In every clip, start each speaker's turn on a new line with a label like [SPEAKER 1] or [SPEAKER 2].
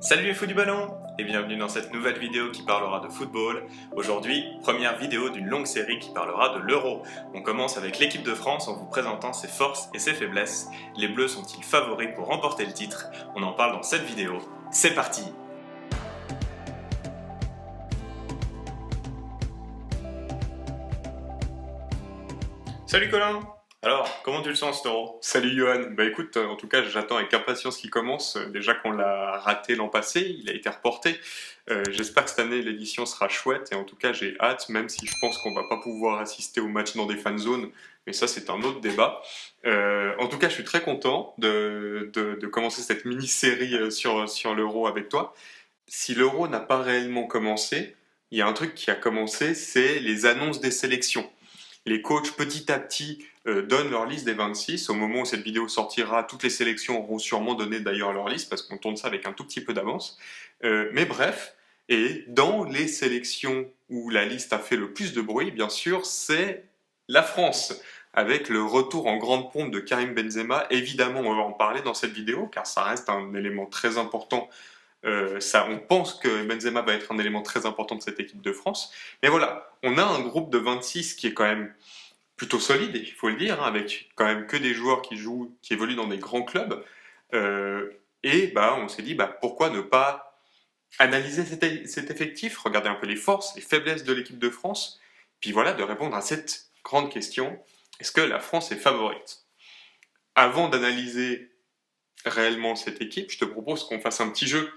[SPEAKER 1] Salut les fous du ballon et bienvenue dans cette nouvelle vidéo qui parlera de football. Aujourd'hui, première vidéo d'une longue série qui parlera de l'Euro. On commence avec l'équipe de France en vous présentant ses forces et ses faiblesses. Les Bleus sont-ils favoris pour remporter le titre? On en parle dans cette vidéo. C'est parti! Salut Colin! Alors, comment tu le sens cet Euro?
[SPEAKER 2] Salut Johan, bah écoute, en tout cas j'attends avec impatience qu'il commence. Déjà qu'on l'a raté l'an passé, il a été reporté. J'espère que cette année l'édition sera chouette et en tout cas j'ai hâte, même si je pense qu'on va pas pouvoir assister au match dans des fan zones, mais ça c'est un autre débat. En tout cas je suis très content de commencer cette mini-série sur l'Euro avec toi. Si l'Euro n'a pas réellement commencé, il y a un truc qui a commencé, c'est les annonces des sélections. Les coachs petit à petit donnent leur liste des 26. Au moment où cette vidéo sortira, toutes les sélections auront sûrement donné d'ailleurs leur liste parce qu'on tourne ça avec un tout petit peu d'avance. Mais bref, et dans les sélections où la liste a fait le plus de bruit, bien sûr, c'est la France. Avec le retour en grande pompe de Karim Benzema, évidemment on va en parler dans cette vidéo car ça reste un élément très important. On pense que Benzema va être un élément très important de cette équipe de France. Mais voilà, on a un groupe de 26 qui est quand même plutôt solide, il faut le dire, hein, avec quand même que des joueurs qui jouent, qui évoluent dans des grands clubs. Et on s'est dit, pourquoi ne pas analyser cet effectif, regarder un peu les forces, les faiblesses de l'équipe de France, puis voilà, de répondre à cette grande question, est-ce que la France est favorite? Avant d'analyser réellement cette équipe, je te propose qu'on fasse un petit jeu.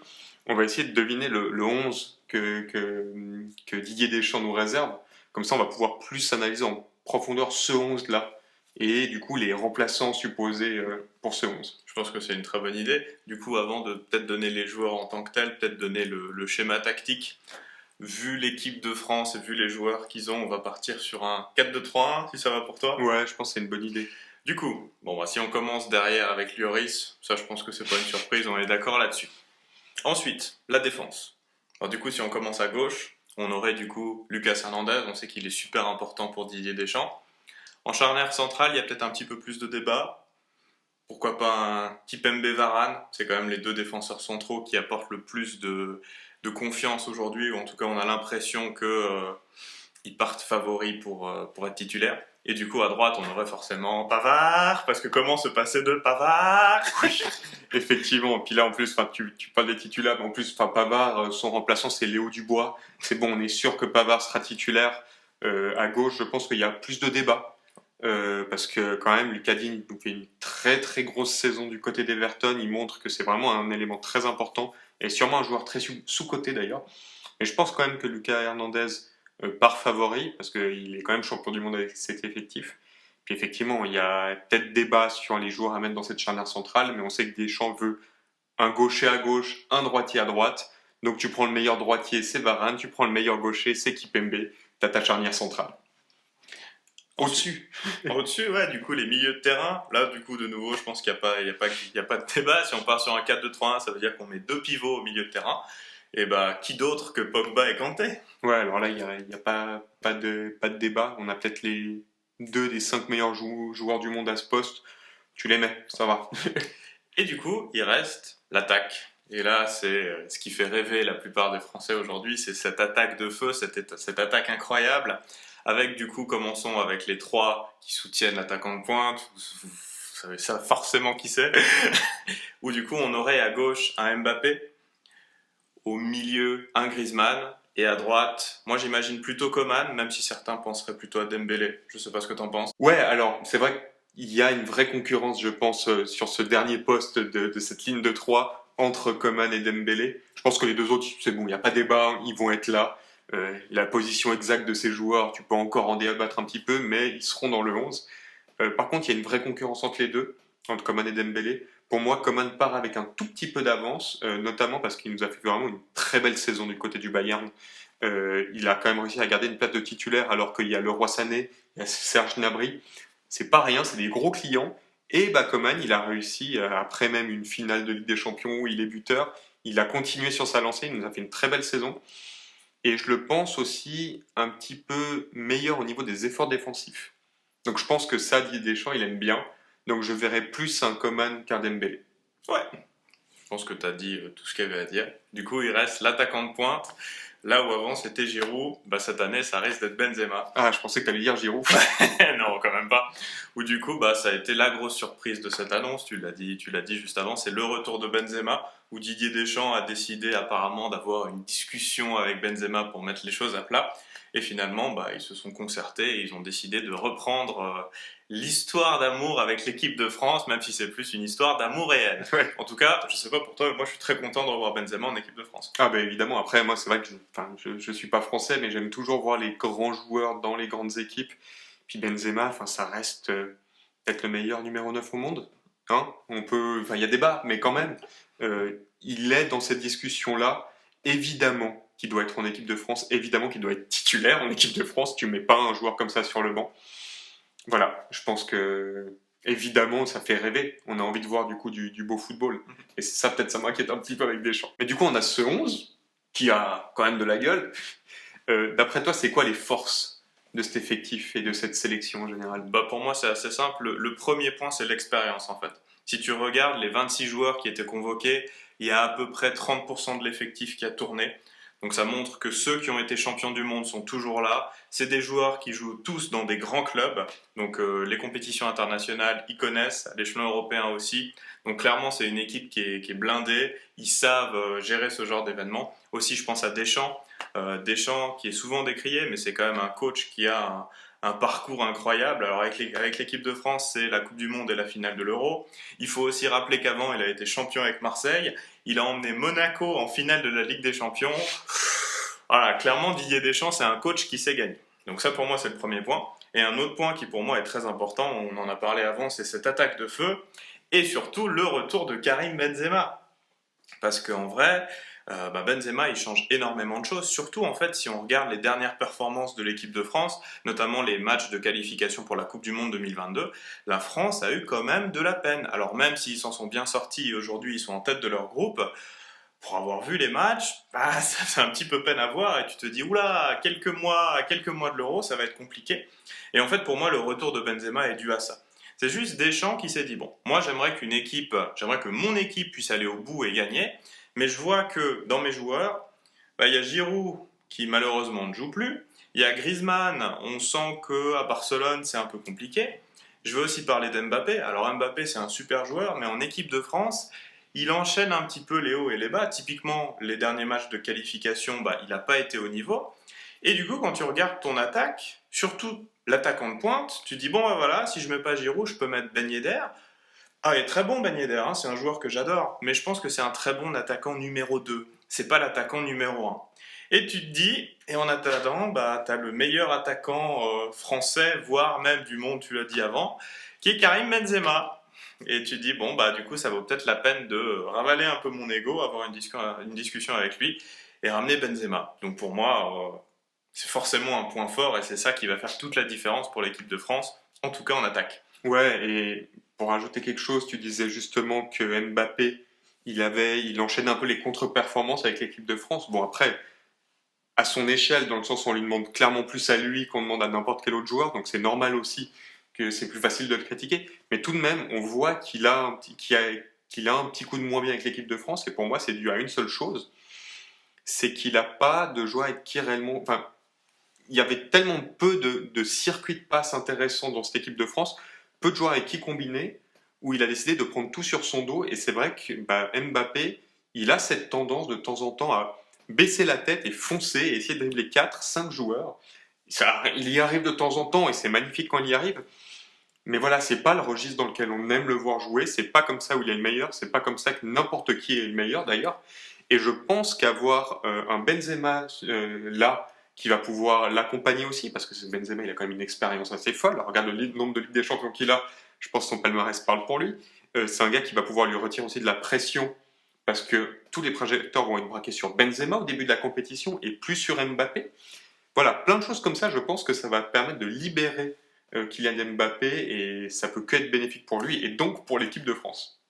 [SPEAKER 2] On va essayer de deviner le 11 que Didier Deschamps nous réserve. Comme ça, on va pouvoir plus analyser en profondeur ce 11-là. Et du coup, les remplaçants supposés pour ce 11.
[SPEAKER 1] Je pense que c'est une très bonne idée. Du coup, avant de peut-être donner les joueurs en tant que tels, peut-être donner le schéma tactique. Vu l'équipe de France et vu les joueurs qu'ils ont, on va partir sur un 4-2-3-1, si ça va pour toi?
[SPEAKER 2] Ouais, je pense que c'est une bonne idée.
[SPEAKER 1] Du coup, si on commence derrière avec Lloris, ça je pense que c'est pas une surprise, on est d'accord là-dessus. Ensuite, la défense. Alors du coup, si on commence à gauche, on aurait du coup Lucas Hernandez, on sait qu'il est super important pour Didier Deschamps. En charnière centrale, il y a peut-être un petit peu plus de débat. Pourquoi pas un Kipembe Varane? C'est quand même les deux défenseurs centraux qui apportent le plus de confiance aujourd'hui, ou en tout cas on a l'impression qu'ils partent favoris pour être titulaires. Et du coup, à droite, on aurait forcément Pavard, parce que comment se passer de Pavard?
[SPEAKER 2] Effectivement, puis là en plus, tu parles des titulaires, mais en plus, Pavard, son remplaçant c'est Léo Dubois. C'est bon, on est sûr que Pavard sera titulaire. À gauche, je pense qu'il y a plus de débats. Parce que quand même, Lucas Digne nous fait une très très grosse saison du côté d'Everton. Il montre que c'est vraiment un élément très important et sûrement un joueur très sous-coté d'ailleurs. Mais je pense quand même que Lucas Hernandez part favori parce qu'il est quand même champion du monde avec cet effectif. Puis effectivement, il y a peut-être débat sur les joueurs à mettre dans cette charnière centrale, mais on sait que Deschamps veut un gaucher à gauche, un droitier à droite. Donc tu prends le meilleur droitier, c'est Varane, tu prends le meilleur gaucher, c'est Kipembe, t'as ta charnière centrale. Au-dessus.
[SPEAKER 1] Au-dessus, ouais, du coup, les milieux de terrain, là, du coup, de nouveau, je pense qu'il n'y a, pas, y a pas de débat. Si on part sur un 4-2-3-1, ça veut dire qu'on met deux pivots au milieu de terrain. Et qui d'autre que Pogba et Kanté?
[SPEAKER 2] Ouais, alors là, il n'y a pas de débat. On a peut-être les deux des 5 meilleurs joueurs du monde à ce poste. Tu les mets, ça va.
[SPEAKER 1] Et du coup, il reste l'attaque. Et là, c'est ce qui fait rêver la plupart des Français aujourd'hui, c'est cette attaque de feu, cette attaque incroyable. Avec du coup, commençons avec les trois qui soutiennent l'attaquant de pointe. Vous savez ça forcément qui c'est. Où du coup, on aurait à gauche un Mbappé, au milieu un Griezmann, et à droite, moi j'imagine plutôt Coman, même si certains penseraient plutôt à Dembélé. Je sais pas ce que t'en penses.
[SPEAKER 2] Ouais, alors, c'est vrai qu'il y a une vraie concurrence, je pense, sur ce dernier poste de cette ligne de 3 entre Coman et Dembélé. Je pense que les deux autres, c'est bon, il n'y a pas débat, ils vont être là. La position exacte de ces joueurs, tu peux encore en débattre un petit peu, mais ils seront dans le 11. Par contre, il y a une vraie concurrence entre les deux, entre Coman et Dembélé. Pour moi, Coman part avec un tout petit peu d'avance, notamment parce qu'il nous a fait vraiment une très belle saison du côté du Bayern. Il a quand même réussi à garder une place de titulaire alors qu'il y a Leroy Sané, il y a Serge Gnabry. C'est pas rien, c'est des gros clients. Et Coman, il a réussi, après même une finale de Ligue des Champions où il est buteur, il a continué sur sa lancée, il nous a fait une très belle saison. Et je le pense aussi un petit peu meilleur au niveau des efforts défensifs. Donc je pense que ça, Didier Deschamps, il aime bien. Donc je verrais plus un Coman qu'un Dembélé.
[SPEAKER 1] Ouais, pense que tu as dit tout ce qu'il y avait à dire. Du coup, il reste l'attaquant de pointe. Là où avant c'était Giroud, bah, cette année ça risque d'être Benzema.
[SPEAKER 2] Ah, je pensais que tu allais dire Giroud.
[SPEAKER 1] Non, quand même pas. Ou du coup, bah, ça a été la grosse surprise de cette annonce. Tu l'as dit juste avant, c'est le retour de Benzema, où Didier Deschamps a décidé apparemment d'avoir une discussion avec Benzema pour mettre les choses à plat. Et finalement, bah, ils se sont concertés et ils ont décidé de reprendre l'histoire d'amour avec l'équipe de France, même si c'est plus une histoire d'amour réel.
[SPEAKER 2] Ouais.
[SPEAKER 1] En tout cas, je sais pas pour toi, mais moi je suis très content de revoir Benzema en équipe de France.
[SPEAKER 2] Ah ben évidemment, après moi c'est vrai que je suis pas français, mais j'aime toujours voir les grands joueurs dans les grandes équipes. Puis Benzema, ça reste peut-être le meilleur numéro 9 au monde. Hein, il y a débat, mais quand même, il est dans cette discussion-là. Évidemment qu'il doit être en équipe de France, évidemment qu'il doit être titulaire en équipe de France. Tu mets pas un joueur comme ça sur le banc. Voilà, je pense que évidemment ça fait rêver. On a envie de voir du coup du beau football. Et c'est ça, peut-être ça m'inquiète un petit peu avec Deschamps. Mais du coup, on a ce 11 qui a quand même de la gueule. D'après toi, c'est quoi les forces de cet effectif et de cette sélection en général?
[SPEAKER 1] Bah, pour moi, c'est assez simple. Le premier point, c'est l'expérience en fait. Si tu regardes les 26 joueurs qui étaient convoqués, il y a à peu près 30% de l'effectif qui a tourné. Donc ça montre que ceux qui ont été champions du monde sont toujours là. C'est des joueurs qui jouent tous dans des grands clubs. Donc les compétitions internationales, ils connaissent, à l'échelon européen aussi. Donc clairement, c'est une équipe qui est blindée. Ils savent gérer ce genre d'événements. Aussi, je pense à Deschamps. Deschamps qui est souvent décrié, mais c'est quand même un coach qui a un parcours incroyable. Alors avec l'équipe de France, c'est la Coupe du Monde et la finale de l'Euro. Il faut aussi rappeler qu'avant, il a été champion avec Marseille. Il a emmené Monaco en finale de la Ligue des Champions. Voilà, clairement, Didier Deschamps, c'est un coach qui sait gagner. Donc ça, pour moi, c'est le premier point. Et un autre point qui, pour moi, est très important, on en a parlé avant, c'est cette attaque de feu. Et surtout, le retour de Karim Benzema. Parce qu'en vrai, Benzema, il change énormément de choses. Surtout, en fait, si on regarde les dernières performances de l'équipe de France, notamment les matchs de qualification pour la Coupe du Monde 2022, la France a eu quand même de la peine. Alors même s'ils s'en sont bien sortis et aujourd'hui ils sont en tête de leur groupe, pour avoir vu les matchs, ça fait un petit peu peine à voir et tu te dis, oula, à quelques mois de l'Euro, ça va être compliqué. Et en fait, pour moi, le retour de Benzema est dû à ça. C'est juste Deschamps qui s'est dit, bon, moi j'aimerais que mon équipe puisse aller au bout et gagner, mais je vois que dans mes joueurs, il y a Giroud qui malheureusement ne joue plus, il y a Griezmann, on sent qu'à Barcelone c'est un peu compliqué. Je veux aussi parler d'Mbappé. Alors Mbappé c'est un super joueur, mais en équipe de France, il enchaîne un petit peu les hauts et les bas. Typiquement, les derniers matchs de qualification, il n'a pas été au niveau. Et du coup, quand tu regardes ton attaque, surtout l'attaquant de pointe, tu dis, bon, voilà, si je mets pas Giroud, je peux mettre Ben Yedder. Ah, il est très bon Ben Yedder, hein, c'est un joueur que j'adore, mais je pense que c'est un très bon attaquant numéro 2. C'est pas l'attaquant numéro 1. Et tu te dis, et en attendant, tu as le meilleur attaquant français, voire même du monde, tu l'as dit avant, qui est Karim Benzema. Et tu te dis, bon, du coup, ça vaut peut-être la peine de ravaler un peu mon ego, avoir une discussion avec lui et ramener Benzema. Donc pour moi, c'est forcément un point fort et c'est ça qui va faire toute la différence pour l'équipe de France, en tout cas en attaque.
[SPEAKER 2] Ouais, et pour ajouter quelque chose, tu disais justement que Mbappé, il enchaîne un peu les contre-performances avec l'équipe de France. Bon, après, à son échelle, dans le sens où on lui demande clairement plus à lui qu'on demande à n'importe quel autre joueur, donc c'est normal aussi que c'est plus facile de le critiquer. Mais tout de même, on voit qu'il a un petit coup de moins bien avec l'équipe de France, et pour moi, c'est dû à une seule chose, c'est qu'il n'a pas de joueur avec qui réellement... Enfin, il y avait tellement peu de circuits de passe intéressants dans cette équipe de France, peu de joueurs avec qui combiner, où il a décidé de prendre tout sur son dos. Et c'est vrai que Mbappé, il a cette tendance de temps en temps à baisser la tête et foncer et essayer de dribbler 4-5 joueurs. Il y arrive de temps en temps et c'est magnifique quand il y arrive. Mais voilà, c'est pas le registre dans lequel on aime le voir jouer. C'est pas comme ça où il est le meilleur. C'est pas comme ça que n'importe qui est le meilleur d'ailleurs. Et je pense qu'avoir un Benzema là, qui va pouvoir l'accompagner aussi, parce que Benzema, il a quand même une expérience assez folle. Alors, regarde le nombre de Ligue des Champions qu'il a, je pense que son palmarès parle pour lui. C'est un gars qui va pouvoir lui retirer aussi de la pression, parce que tous les projecteurs vont être braqués sur Benzema au début de la compétition, et plus sur Mbappé. Voilà, plein de choses comme ça, je pense que ça va permettre de libérer Kylian Mbappé, et ça peut que être bénéfique pour lui, et donc pour l'équipe de France.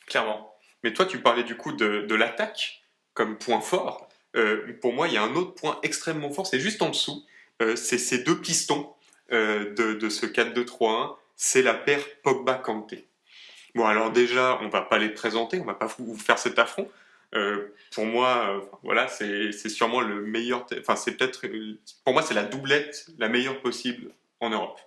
[SPEAKER 1] Clairement.
[SPEAKER 2] Mais toi, tu parlais du coup de l'attaque comme point fort. Pour moi, il y a un autre point extrêmement fort, c'est juste en dessous. C'est ces deux pistons de ce 4-2-3-1. C'est la paire Pogba-Kanté. Bon, alors déjà, on va pas les présenter, on va pas vous faire cet affront. Pour moi, voilà, c'est sûrement le meilleur. Enfin, c'est peut-être, pour moi, c'est la doublette la meilleure possible en Europe,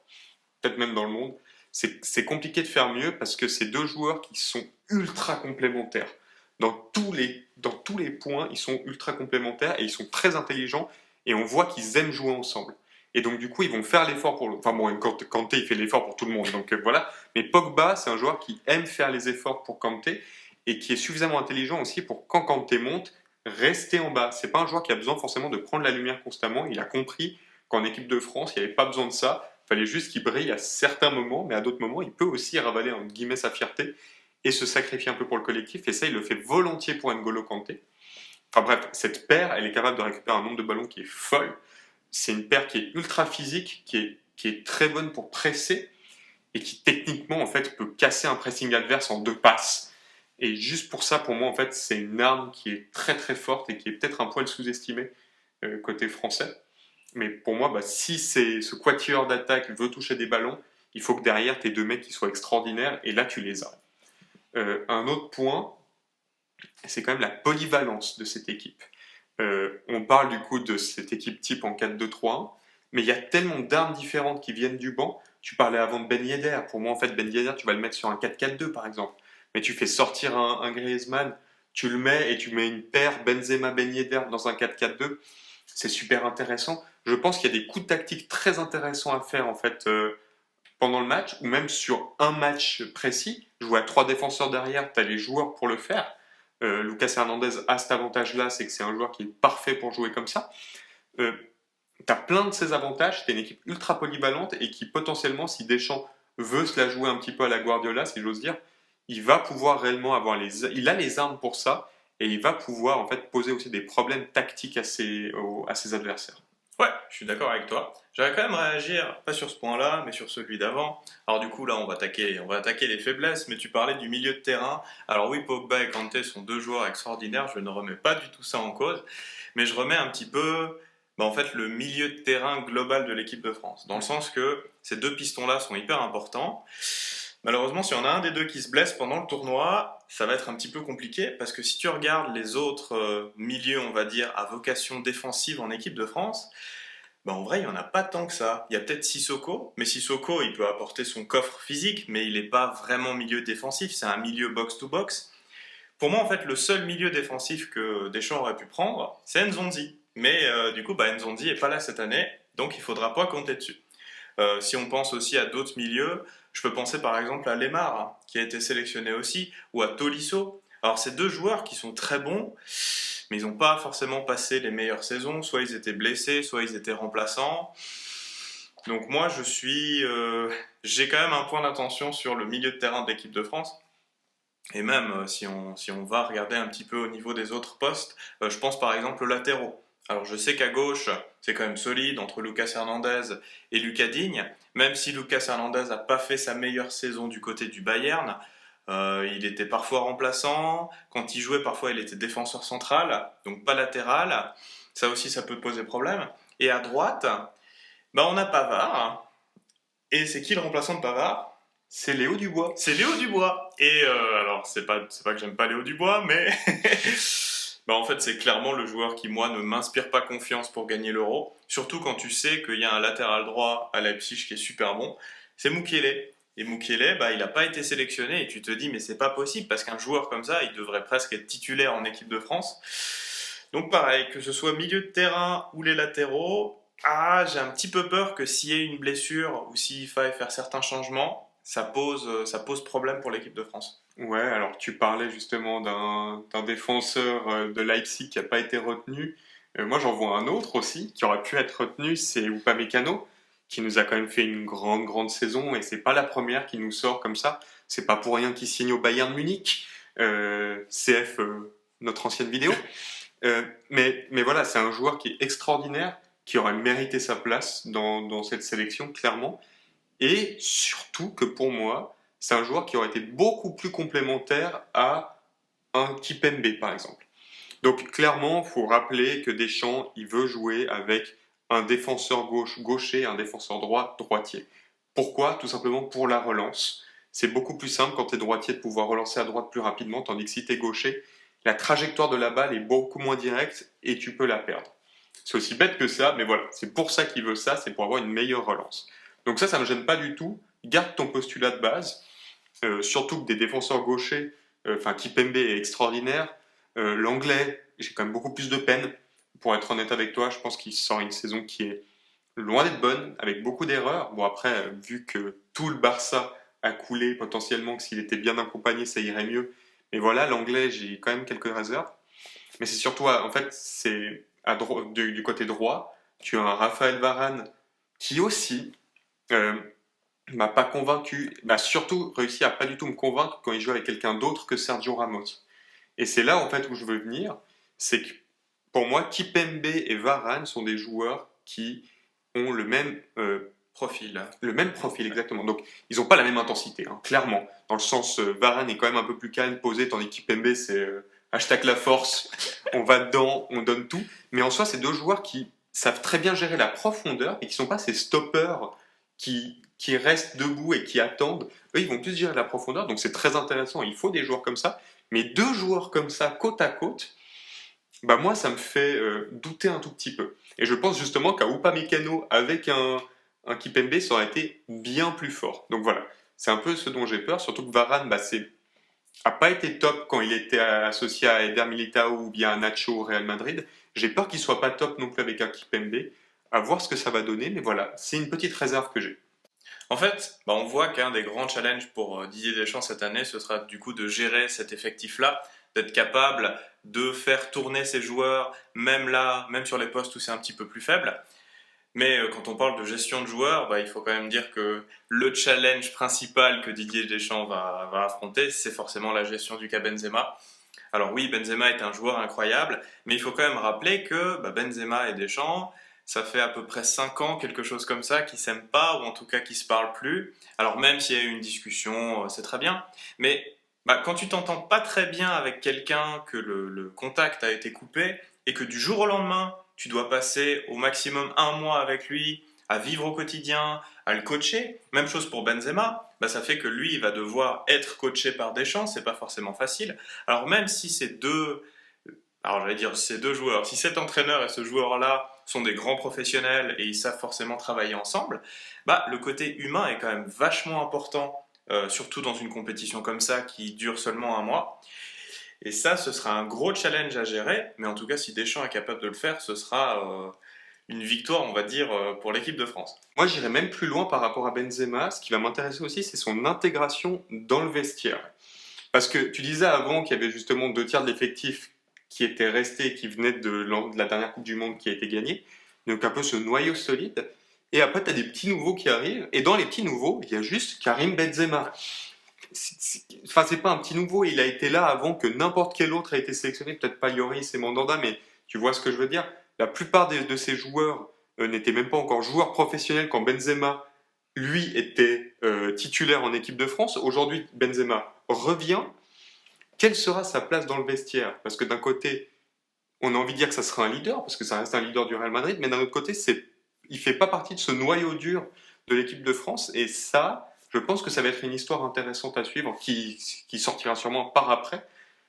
[SPEAKER 2] peut-être même dans le monde. C'est compliqué de faire mieux parce que c'est deux joueurs qui sont ultra complémentaires. Dans tous les points, ils sont ultra complémentaires et ils sont très intelligents et on voit qu'ils aiment jouer ensemble. Et donc, du coup, ils vont faire l'effort pour. Enfin, bon, Kanté, il fait l'effort pour tout le monde, donc voilà. Mais Pogba, c'est un joueur qui aime faire les efforts pour Kanté et qui est suffisamment intelligent aussi pour quand Kanté monte, rester en bas. C'est pas un joueur qui a besoin forcément de prendre la lumière constamment. Il a compris qu'en équipe de France, il n'y avait pas besoin de ça. Il fallait juste qu'il brille à certains moments, mais à d'autres moments, il peut aussi ravaler entre guillemets sa fierté et se sacrifier un peu pour le collectif. Et ça, il le fait volontiers pour N'Golo Kanté. Enfin bref, cette paire, elle est capable de récupérer un nombre de ballons qui est folle. C'est une paire qui est ultra physique, qui est très bonne pour presser et qui techniquement en fait peut casser un pressing adverse en deux passes. Et juste pour ça, pour moi, en fait, c'est une arme qui est très très forte et qui est peut-être un poil sous-estimée côté français. Mais pour moi, si ce quatuor d'attaque veut toucher des ballons, il faut que derrière, tu aies deux mecs qui soient extraordinaires, et là, tu les as. Un autre point, c'est quand même la polyvalence de cette équipe. On parle du coup de cette équipe type en 4-2-3-1, mais il y a tellement d'armes différentes qui viennent du banc. Tu parlais avant de Ben Yedder. Pour moi, en fait, Ben Yedder, tu vas le mettre sur un 4-4-2, par exemple. Mais tu fais sortir un Griezmann, tu le mets et tu mets une paire Benzema-Ben Yedder dans un 4-4-2. C'est super intéressant. Je pense qu'il y a des coups tactiques très intéressants à faire, en fait, pendant le match, ou même sur un match précis. Jouer à trois défenseurs derrière, tu as les joueurs pour le faire. Lucas Hernandez a cet avantage-là, c'est que c'est un joueur qui est parfait pour jouer comme ça. Tu as plein de ces avantages, tu es une équipe ultra polyvalente et qui potentiellement, si Deschamps veut se la jouer un petit peu à la Guardiola, si j'ose dire, il va pouvoir réellement avoir il a les armes pour ça et il va pouvoir en fait poser aussi des problèmes tactiques à ses adversaires.
[SPEAKER 1] Ouais, je suis d'accord avec toi. J'aimerais quand même réagir, pas sur ce point-là, mais sur celui d'avant. Alors du coup, là, on va attaquer les faiblesses, mais tu parlais du milieu de terrain. Alors oui, Pogba et Kanté sont deux joueurs extraordinaires, je ne remets pas du tout ça en cause, mais je remets un petit peu, en fait, le milieu de terrain global de l'équipe de France, dans le sens que ces deux pistons-là sont hyper importants. Malheureusement, si on a un des deux qui se blesse pendant le tournoi, ça va être un petit peu compliqué, parce que si tu regardes les autres milieux, on va dire, à vocation défensive en équipe de France, en vrai, il n'y en a pas tant que ça. Il y a peut-être Sissoko, mais Sissoko, il peut apporter son coffre physique, mais il n'est pas vraiment milieu défensif, c'est un milieu box-to-box. Pour moi, en fait, le seul milieu défensif que Deschamps aurait pu prendre, c'est Nzonzi. Mais du coup, Nzonzi n'est pas là cette année, donc il faudra pas compter dessus. Si on pense aussi à d'autres milieux, je peux penser par exemple à Lemar, hein, qui a été sélectionné aussi, ou à Tolisso. Alors, c'est deux joueurs qui sont très bons, mais ils n'ont pas forcément passé les meilleures saisons. Soit ils étaient blessés, soit ils étaient remplaçants. Donc moi, j'ai quand même un point d'attention sur le milieu de terrain de l'équipe de France. Et même si on va regarder un petit peu au niveau des autres postes, je pense par exemple aux latéraux. Alors je sais qu'à gauche, c'est quand même solide entre Lucas Hernandez et Lucas Digne. Même si Lucas Hernandez n'a pas fait sa meilleure saison du côté du Bayern, il était parfois remplaçant. Quand il jouait, parfois il était défenseur central, donc pas latéral. Ça aussi, ça peut poser problème. Et à droite, on a Pavard. Et c'est qui le remplaçant de Pavard?
[SPEAKER 2] C'est Léo Dubois.
[SPEAKER 1] C'est Léo Dubois. Et alors, c'est pas que j'aime pas Léo Dubois, mais en fait, c'est clairement le joueur qui, moi, ne m'inspire pas confiance pour gagner l'Euro. Surtout quand tu sais qu'il y a un latéral droit à Leipzig qui est super bon. C'est Mukiele. Et Mukiele, il n'a pas été sélectionné. Et tu te dis, mais c'est pas possible, parce qu'un joueur comme ça, il devrait presque être titulaire en équipe de France. Donc pareil, que ce soit milieu de terrain ou les latéraux, j'ai un petit peu peur que s'il y ait une blessure ou s'il faille faire certains changements, ça pose problème pour l'équipe de France.
[SPEAKER 2] Ouais, alors tu parlais justement d'un défenseur de Leipzig qui n'a pas été retenu. Moi, j'en vois un autre aussi qui aurait pu être retenu, c'est Upamecano, qui nous a quand même fait une grande, grande saison, et c'est pas la première qui nous sort comme ça. C'est pas pour rien qu'il signe au Bayern Munich, CF, notre ancienne vidéo. Mais voilà, c'est un joueur qui est extraordinaire, qui aurait mérité sa place dans cette sélection, clairement. Et surtout que pour moi, c'est un joueur qui aurait été beaucoup plus complémentaire à un Kipembe, par exemple. Donc clairement, il faut rappeler que Deschamps, il veut jouer avec un défenseur gauche gaucher, un défenseur droit droitier. Pourquoi? Tout simplement pour la relance. c'est beaucoup plus simple quand tu es droitier de pouvoir relancer à droite plus rapidement, tandis que si tu es gaucher, la trajectoire de la balle est beaucoup moins directe et tu peux la perdre. C'est aussi bête que ça, mais voilà, c'est pour ça qu'il veut ça, c'est pour avoir une meilleure relance. Donc ça me gêne pas du tout. Garde ton postulat de base, surtout que des défenseurs gauchers, Kipembe est extraordinaire. L'anglais, j'ai quand même beaucoup plus de peine. Pour être honnête avec toi, je pense qu'il sort une saison qui est loin d'être bonne, avec beaucoup d'erreurs. Bon après, vu que tout le Barça a coulé potentiellement, que s'il était bien accompagné, ça irait mieux. Mais voilà, l'anglais, j'ai quand même quelques réserves. Mais c'est surtout, en fait, c'est du côté droit, tu as un Raphaël Varane qui aussi m'a pas convaincu, m'a surtout réussi à pas du tout me convaincre quand il joue avec quelqu'un d'autre que Sergio Ramos. Et c'est là en fait où je veux venir, c'est que pour moi, Kipembe et Varane sont des joueurs qui ont
[SPEAKER 1] Profil.
[SPEAKER 2] le même profil exactement. Donc ils n'ont pas la même intensité, hein, clairement. Dans le sens, Varane est quand même un peu plus calme, posé, tandis que Kipembe c'est hashtag la force, on va dedans, on donne tout. Mais en soi, c'est deux joueurs qui savent très bien gérer la profondeur et qui sont pas ces stoppers qui restent debout et qui attendent. Eux, ils vont plus gérer la profondeur, donc c'est très intéressant. Il faut des joueurs comme ça. Mais deux joueurs comme ça, côte à côte, bah moi, ça me fait douter un tout petit peu. Et je pense justement qu'un Upamecano avec un Kipembe, ça aurait été bien plus fort. Donc voilà, c'est un peu ce dont j'ai peur, surtout que Varane, a pas été top quand il était associé à Eder Militao ou bien à Nacho au Real Madrid. J'ai peur qu'il soit pas top non plus avec un Kipembe. À voir ce que ça va donner, mais voilà, c'est une petite réserve que j'ai.
[SPEAKER 1] En fait, on voit qu'un des grands challenges pour Didier Deschamps cette année, ce sera du coup de gérer cet effectif-là, d'être capable de faire tourner ses joueurs, même là, même sur les postes où c'est un petit peu plus faible. Mais quand on parle de gestion de joueurs, il faut quand même dire que le challenge principal que Didier Deschamps va affronter, c'est forcément la gestion du cas Benzema. Alors oui, Benzema est un joueur incroyable, mais il faut quand même rappeler que Benzema et Deschamps, ça fait à peu près 5 ans, quelque chose comme ça, qu'ils s'aiment pas, ou en tout cas qu'ils se parlent plus. Alors même s'il y a eu une discussion, c'est très bien, mais quand tu t'entends pas très bien avec quelqu'un, que le contact a été coupé, et que du jour au lendemain, tu dois passer au maximum 1 mois avec lui, à vivre au quotidien, à le coacher, même chose pour Benzema, ça fait que lui, il va devoir être coaché par Deschamps, c'est pas forcément facile. Alors même si ces deux joueurs, si cet entraîneur et ce joueur-là sont des grands professionnels et ils savent forcément travailler ensemble, le côté humain est quand même vachement important, surtout dans une compétition comme ça qui dure seulement 1 mois. Et ça, ce sera un gros challenge à gérer, mais en tout cas, si Deschamps est capable de le faire, ce sera une victoire, on va dire, pour l'équipe de France.
[SPEAKER 2] Moi, j'irais même plus loin par rapport à Benzema. Ce qui va m'intéresser aussi, c'est son intégration dans le vestiaire. Parce que tu disais avant qu'il y avait justement 2 tiers de l'effectif qui étaient restés, qui venaient de la dernière Coupe du Monde qui a été gagnée. Donc un peu ce noyau solide. Et après, tu as des petits nouveaux qui arrivent. Et dans les petits nouveaux, il y a juste Karim Benzema. C'est pas un petit nouveau, il a été là avant que n'importe quel autre a été sélectionné, peut-être pas Lloris et Mandanda, mais tu vois ce que je veux dire. La plupart de ces joueurs n'étaient même pas encore joueurs professionnels quand Benzema, lui, était titulaire en équipe de France. Aujourd'hui, Benzema revient. Quelle sera sa place dans le vestiaire? Parce que d'un côté, on a envie de dire que ça sera un leader, parce que ça reste un leader du Real Madrid, mais d'un autre côté, il fait pas partie de ce noyau dur de l'équipe de France, et ça, je pense que ça va être une histoire intéressante à suivre, qui sortira sûrement par après,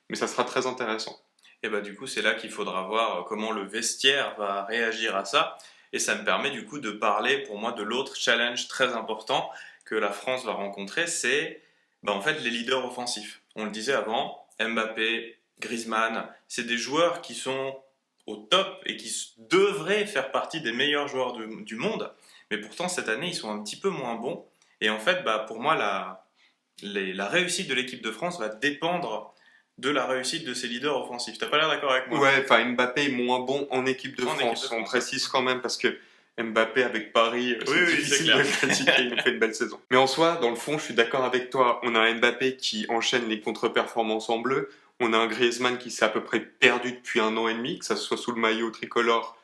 [SPEAKER 2] mais ça sera très intéressant.
[SPEAKER 1] Et du coup, c'est là qu'il faudra voir comment le vestiaire va réagir à ça. Et ça me permet du coup de parler pour moi de l'autre challenge très important que la France va rencontrer, c'est en fait les leaders offensifs. On le disait avant, Mbappé, Griezmann, c'est des joueurs qui sont au top et qui devraient faire partie des meilleurs joueurs du monde. Mais pourtant, cette année, ils sont un petit peu moins bons. Et en fait, pour moi, la réussite de l'équipe de France va dépendre de la réussite de ses leaders offensifs. T'as pas l'air d'accord avec moi?
[SPEAKER 2] Ouais, Mbappé est moins bon en équipe de France. On précise quand même parce que Mbappé avec Paris, c'est difficile de le critiquer, il nous fait une belle saison. Mais en soi, dans le fond, je suis d'accord avec toi. On a un Mbappé qui enchaîne les contre-performances en bleu. On a un Griezmann qui s'est à peu près perdu depuis 1 an et demi, que ça soit sous le maillot tricolore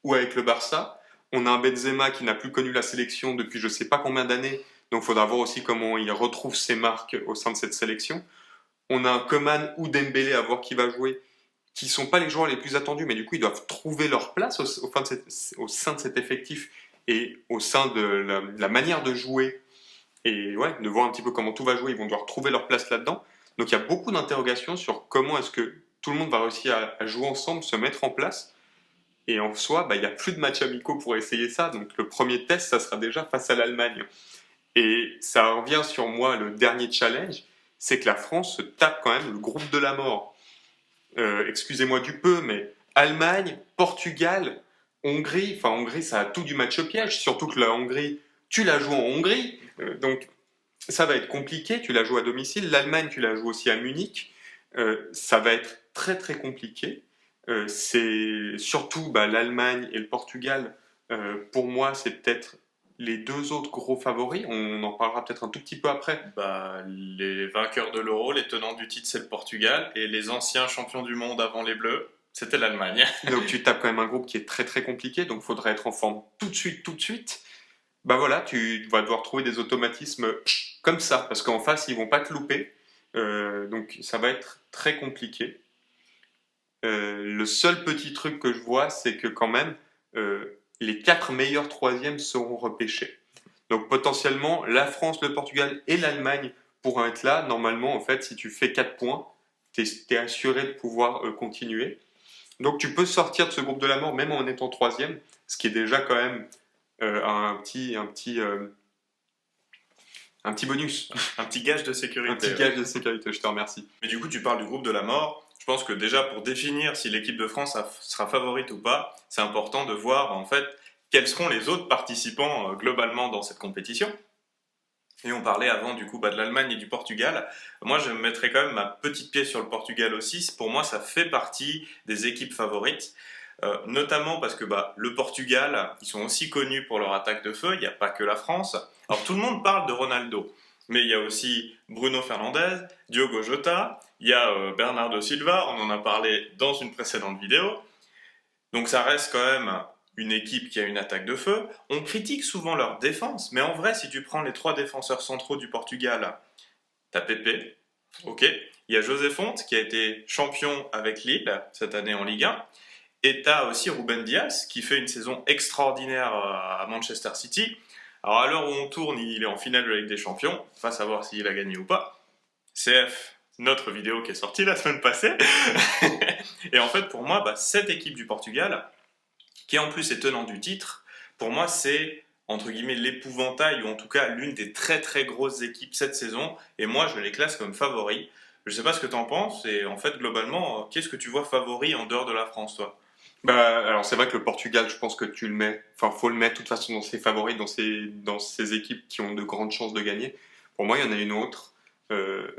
[SPEAKER 2] ou avec le Barça. On a un Benzema qui n'a plus connu la sélection depuis je sais pas combien d'années. Donc il faudra voir aussi comment il retrouve ses marques au sein de cette sélection. On a un Coman ou Dembélé à voir qui va jouer, qui sont pas les joueurs les plus attendus, mais du coup ils doivent trouver leur place au sein de cet effectif et au sein de la manière de jouer et ouais, de voir un petit peu comment tout va jouer. Ils vont devoir trouver leur place là-dedans. Donc il y a beaucoup d'interrogations sur comment est-ce que tout le monde va réussir à jouer ensemble, se mettre en place. Et en soi, bah, il n'y a plus de matchs amicaux pour essayer ça. Donc le premier test, ça sera déjà face à l'Allemagne. Et ça revient sur moi, le dernier challenge, c'est que la France se tape quand même le groupe de la mort. Excusez-moi du peu, mais Allemagne, Portugal, Hongrie, enfin Hongrie, ça a tout du match piège, surtout que la Hongrie, tu la joues en Hongrie, donc ça va être compliqué, tu la joues à domicile. L'Allemagne, tu la joues aussi à Munich, ça va être très très compliqué. C'est surtout l'Allemagne et le Portugal, pour moi, c'est peut-être les deux autres gros favoris. On en parlera peut-être un tout petit peu après.
[SPEAKER 1] Les vainqueurs de l'Euro, les tenants du titre, c'est le Portugal, et les anciens champions du monde avant les Bleus, c'était l'Allemagne.
[SPEAKER 2] Donc tu tapes quand même un groupe qui est très très compliqué, donc il faudrait être en forme tout de suite, tout de suite. Bah voilà, tu vas devoir trouver des automatismes comme ça, parce qu'en face, ils vont pas te louper. Donc ça va être très compliqué. Le seul petit truc que je vois, c'est que quand même, les 4 meilleurs troisièmes seront repêchés. Donc potentiellement, la France, le Portugal et l'Allemagne pourront être là. Normalement, en fait, si tu fais 4 points, tu es assuré de pouvoir continuer. Donc tu peux sortir de ce groupe de la mort même en étant troisième, ce qui est déjà quand même un petit bonus.
[SPEAKER 1] Un petit gage de sécurité.
[SPEAKER 2] Un petit gage de sécurité, je te remercie.
[SPEAKER 1] Mais du coup, tu parles du groupe de la mort. Je pense que déjà, pour définir si l'équipe de France sera favorite ou pas, c'est important de voir en fait quels seront les autres participants globalement dans cette compétition. Et on parlait avant du coup de l'Allemagne et du Portugal. Moi, je mettrais quand même ma petite pièce sur le Portugal aussi. Pour moi, ça fait partie des équipes favorites. Notamment parce que le Portugal, ils sont aussi connus pour leur attaque de feu, il n'y a pas que la France. Alors tout le monde parle de Ronaldo, mais il y a aussi Bruno Fernandes, Diogo Jota, il y a Bernardo Silva, on en a parlé dans une précédente vidéo. Donc ça reste quand même une équipe qui a une attaque de feu. On critique souvent leur défense, mais en vrai, si tu prends les 3 défenseurs centraux du Portugal, t'as Pepe, ok. Il y a José Fonte qui a été champion avec Lille cette année en Ligue 1. Et tu as aussi Ruben Dias qui fait une saison extraordinaire à Manchester City. Alors à l'heure où on tourne, il est en finale de la Ligue des Champions. Pas savoir s'il a gagné ou pas. CF, notre vidéo qui est sortie la semaine passée. Et en fait, pour moi, cette équipe du Portugal, qui en plus est tenant du titre, pour moi, c'est entre guillemets l'épouvantail, ou en tout cas l'une des très très grosses équipes cette saison. Et moi, je les classe comme favoris. Je sais pas ce que tu en penses. Et en fait, globalement, qu'est-ce que tu vois favori en dehors de la France, toi ?
[SPEAKER 2] Alors c'est vrai que le Portugal, je pense que tu le mets, enfin faut le mettre de toute façon dans ses favoris, dans ces équipes qui ont de grandes chances de gagner. Pour moi, il y en a une autre,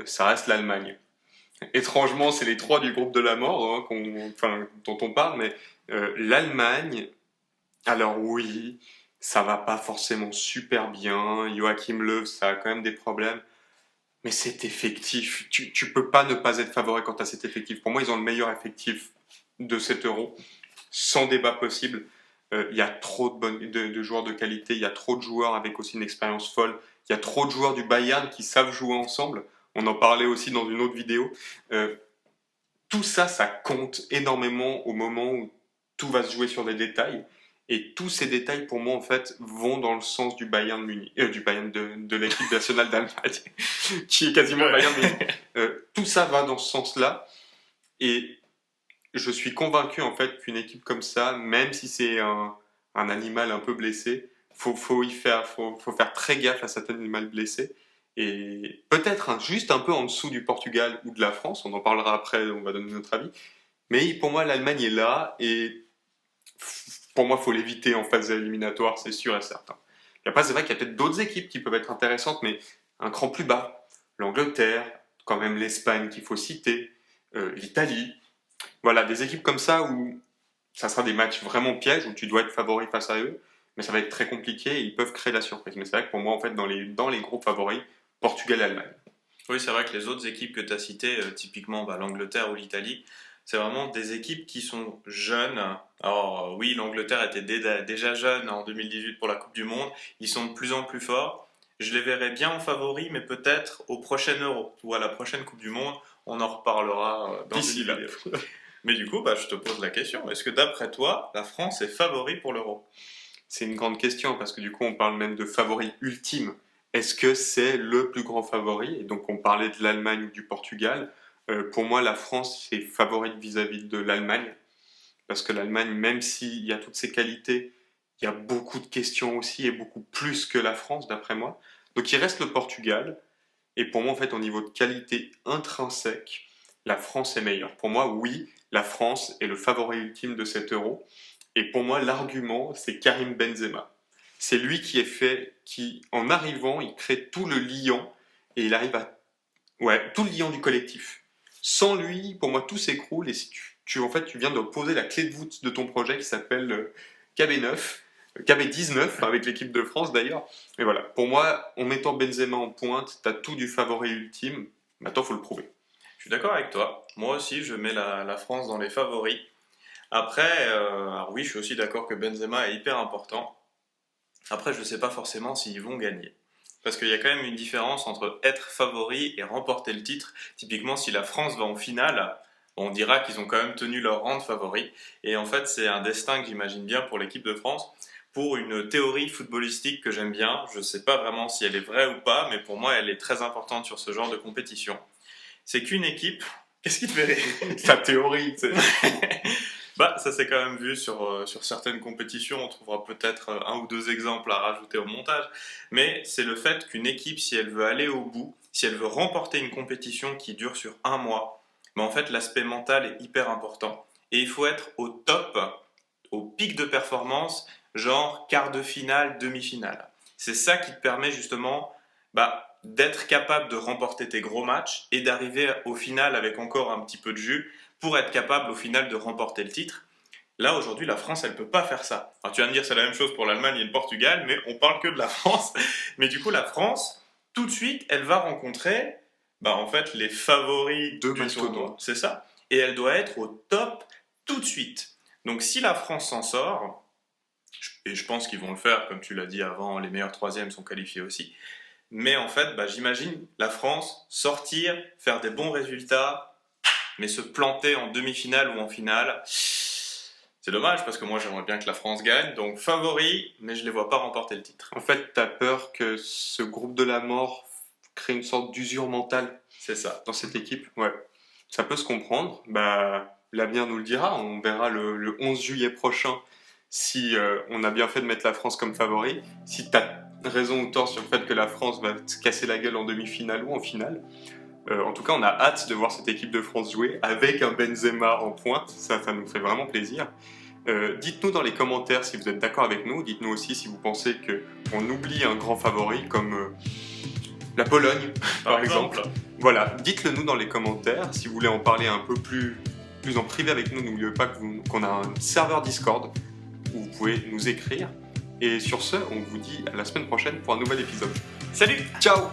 [SPEAKER 2] ça reste l'Allemagne. Étrangement, c'est les 3 du groupe de la mort dont on parle, mais l'Allemagne, alors oui, ça va pas forcément super bien, Joachim Löw, ça a quand même des problèmes, mais c'est effectif. Tu peux pas ne pas être favori quand tu as cet effectif. Pour moi, ils ont le meilleur effectif de cet Euro. Sans débat possible. Il y a trop de joueurs de qualité, il y a trop de joueurs avec aussi une expérience folle, il y a trop de joueurs du Bayern qui savent jouer ensemble. On en parlait aussi dans une autre vidéo. Tout ça, ça compte énormément au moment où tout va se jouer sur des détails. Et tous ces détails, pour moi, en fait, vont dans le sens du Bayern Munich, du Bayern de l'équipe nationale d'Allemagne, qui est quasiment le Bayern Munich. Tout ça va dans ce sens-là. Et je suis convaincu en fait qu'une équipe comme ça, même si c'est un animal un peu blessé, faut faire très gaffe à cet animal blessé. Et peut-être juste un peu en dessous du Portugal ou de la France, on en parlera après, on va donner notre avis. Mais pour moi, l'Allemagne est là et pour moi, il faut l'éviter en phase éliminatoire, c'est sûr et certain. Et après, c'est vrai qu'il y a peut-être d'autres équipes qui peuvent être intéressantes, mais un cran plus bas. L'Angleterre, quand même l'Espagne qu'il faut citer, l'Italie. Voilà, des équipes comme ça où ça sera des matchs vraiment pièges, où tu dois être favori face à eux, mais ça va être très compliqué et ils peuvent créer la surprise. Mais c'est vrai que pour moi, en fait, dans les groupes favoris, Portugal et Allemagne.
[SPEAKER 1] Oui, c'est vrai que les autres équipes que tu as citées, typiquement l'Angleterre ou l'Italie, c'est vraiment des équipes qui sont jeunes. Alors oui, l'Angleterre était déjà jeune en 2018 pour la Coupe du Monde, ils sont de plus en plus forts. Je les verrais bien en favoris, mais peut-être au prochain Euro ou à la prochaine Coupe du Monde. On en reparlera dans une vidéo. Mais du coup, je te pose la question. Est-ce que d'après toi, la France est favori pour l'Euro ?
[SPEAKER 2] C'est une grande question parce que du coup, on parle même de favori ultime. est-ce que c'est le plus grand favori? Et donc on parlait de l'Allemagne ou du Portugal. Pour moi, la France est favorite vis-à-vis de l'Allemagne, parce que l'Allemagne, même s'il y a toutes ses qualités, il y a beaucoup de questions aussi et beaucoup plus que la France, d'après moi. Donc il reste le Portugal. Et pour moi, en fait, au niveau de qualité intrinsèque, la France est meilleure. Pour moi, oui, la France est le favori ultime de cet Euro. Et pour moi, l'argument, c'est Karim Benzema. C'est lui qui, en arrivant, il crée tout le liant et il arrive à, ouais, tout le liant du collectif. Sans lui, pour moi, tout s'écroule et si en fait, tu viens de poser la clé de voûte de ton projet qui s'appelle KB9, KB19 avec l'équipe de France d'ailleurs. Et voilà, pour moi, en mettant Benzema en pointe, tu as tout du favori ultime. Maintenant, il faut le prouver.
[SPEAKER 1] Je suis d'accord avec toi. Moi aussi, je mets la France dans les favoris. Après, alors oui, je suis aussi d'accord que Benzema est hyper important. Après, je ne sais pas forcément s'ils vont gagner. Parce qu'il y a quand même une différence entre être favori et remporter le titre. Typiquement, si la France va en finale, on dira qu'ils ont quand même tenu leur rang de favori. Et en fait, c'est un destin que j'imagine bien pour l'équipe de France. Pour une théorie footballistique que j'aime bien, je ne sais pas vraiment si elle est vraie ou pas, mais pour moi, elle est très importante sur ce genre de compétition. C'est qu'une équipe... Qu'est-ce qui te fait rire?
[SPEAKER 2] La théorie, tu sais.
[SPEAKER 1] Bah, ça s'est quand même vu sur certaines compétitions, on trouvera peut-être un ou deux exemples à rajouter au montage, mais c'est le fait qu'une équipe, si elle veut aller au bout, si elle veut remporter une compétition qui dure sur un mois, mais en fait l'aspect mental est hyper important, et il faut être au top, au pic de performance, genre quart de finale, demi-finale. C'est ça qui te permet justement d'être capable de remporter tes gros matchs et d'arriver au final avec encore un petit peu de jus pour être capable au final de remporter le titre. Là, aujourd'hui, la France, elle ne peut pas faire ça. Alors, tu vas me dire, c'est la même chose pour l'Allemagne et le Portugal, mais on parle que de la France. Mais du coup, la France, tout de suite, elle va rencontrer en fait, les favoris
[SPEAKER 2] Deux
[SPEAKER 1] du
[SPEAKER 2] mastodontes.
[SPEAKER 1] tournoi. C'est ça. Et elle doit être au top tout de suite. Donc, si la France s'en sort, et je pense qu'ils vont le faire, comme tu l'as dit avant, les meilleurs troisièmes sont qualifiés aussi. Mais en fait, j'imagine la France sortir, faire des bons résultats, mais se planter en demi-finale ou en finale, c'est dommage parce que moi j'aimerais bien que la France gagne. Donc favori, mais je ne les vois pas remporter le titre.
[SPEAKER 2] En fait, tu as peur que ce groupe de la mort crée une sorte d'usure mentale.
[SPEAKER 1] C'est ça.
[SPEAKER 2] Dans cette équipe. Ouais. Ça peut se comprendre. L'avenir nous le dira. On verra le 11 juillet prochain si on a bien fait de mettre la France comme favori. Si tu as raison ou tort sur le fait que la France va se casser la gueule en demi-finale ou en finale. En tout cas, on a hâte de voir cette équipe de France jouer avec un Benzema en pointe. Ça nous fait vraiment plaisir. Dites-nous dans les commentaires si vous êtes d'accord avec nous. Dites-nous aussi si vous pensez qu'on oublie un grand favori comme la Pologne, par exemple. Voilà, dites-le nous dans les commentaires. Si vous voulez en parler un peu plus en privé avec nous, n'oubliez pas qu'on a un serveur Discord où vous pouvez nous écrire. Et sur ce, on vous dit à la semaine prochaine pour un nouvel épisode.
[SPEAKER 1] Salut!
[SPEAKER 2] Ciao!